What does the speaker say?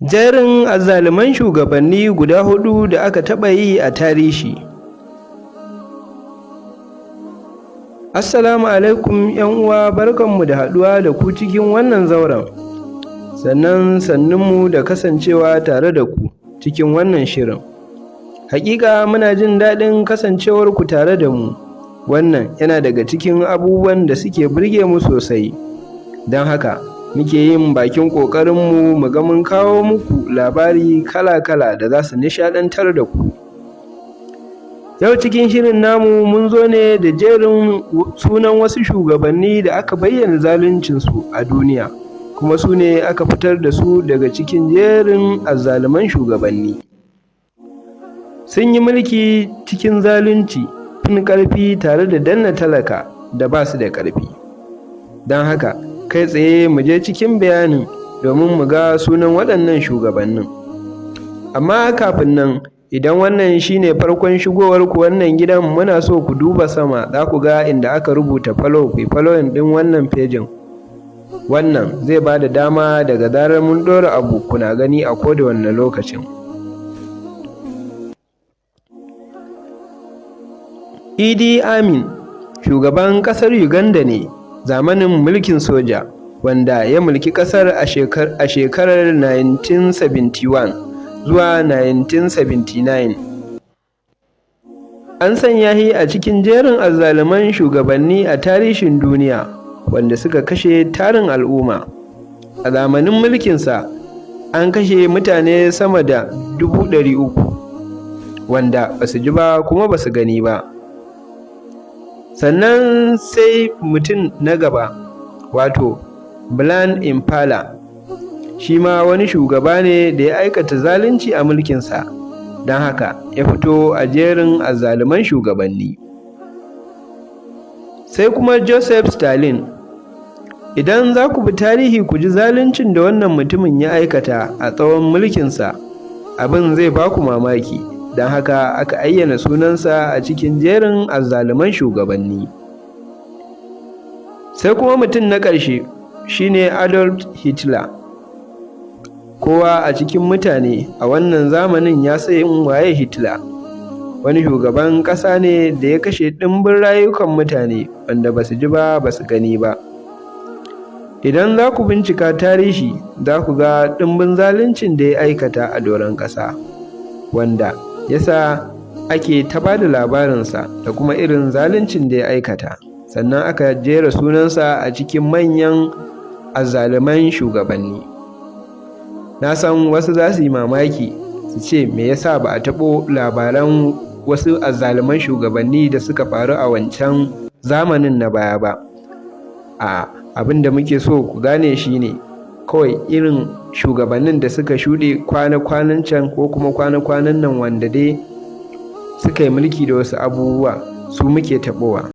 Jerin azzaluman shugabanni guda 4 da aka taɓa yi a tarihi. Assalamu alaikum uwa, barkanmu da haɗuwa da ku cikin wannan zauren. Sannunmu da kasancewa tare da ku cikin wannan shirin. Haƙiƙa muna jin daɗin kasancewarku tare da mu. Wannan yana daga cikin abubuwan da suke burge mu sosai. Don haka muke yin bakin ƙoƙarinmu mu ga mun kawo muku labari kala-kala da za su nishaɗantar da ku. Yau cikin shirin namu mun zo ne da jerin sunan wasu shugabanni da aka bayyana zaluncinsu a duniya, kuma su ne aka fitar da su daga cikin jerin azzaluman shugabanni. Sun yi mulki cikin zalunci, fin ƙarfi tare da danne talaka da ba su da ƙarfi. Don haka kai tsaye mu je cikin bayanin domin mu ga sunan waɗannan shugabannin. Amma kafin nan, idan wannan shine farkon shigowarku wannan gidan, muna so ku duba sama, za ku ga inda aka rubuta follow, ku following ɗin wannan pejin. Wannan zai ba da dama daga zarar mun ɗora abu kuna gani a koda wanne lokacin. Idi Amin shugaban ƙasar Uganda ne zamanin mulkin soja, wanda ya mulki ƙasar a shekarar 1971 zuwa 1979. An sanya shi a cikin jerin azzaluman shugabanni a tarihin duniya wanda suka kashe tarin al'umma. A zamanin mulkinsa an kashe mutane sama da 300,000 wanda ba su ji ba kuma ba su gani ba. Sannan sai mutum na gaba, wato Brian Impala, shi ma wani shugaba ne da ya aikata zalunci a mulkinsa, don haka ya fito a jerin azzaluman shugabanni. Sai kuma Joseph Stalin. Idan za ku bi tarihi ku ji zaluncin da wannan mutumin ya aikata a tsawon mulkinsa, abin zai ba ku mamaki. Don haka aka ayyana sunansa a cikin jerin azzaluman shugabanni. Sai kuma mutum na ƙarshe shine Adolf Hitler. Kowa a cikin mutane a wannan zamanin ya san waye Hitler. Wani shugaban ƙasa ne da ya kashe ɗimbin rayukan mutane wanda ba su ji ba ba su gani ba. Idan za ku bincika tarihi, za ku ga ɗimbin zaluncin da ya aikata a doron ƙasa, wanda yasa ake ta ba da labarinsa da kuma irin zaluncin da ya aikata. Sannan aka jera sunansa a cikin manyan azzaluman shugabanni. Na san wasu za su yi mamaki su ce me yasa ba a taɓo labaran wasu azzaluman shugabanni da suka faru a wancan zamanin na baya ba. Abin da muke so ku gane shi ne kawai irin shugabannin da suka shuɗe kwana-kwanan can ko kuma kwana-kwanan nan, wanda dai suka yi mulki da wasu abubuwa, su muke taɓowa.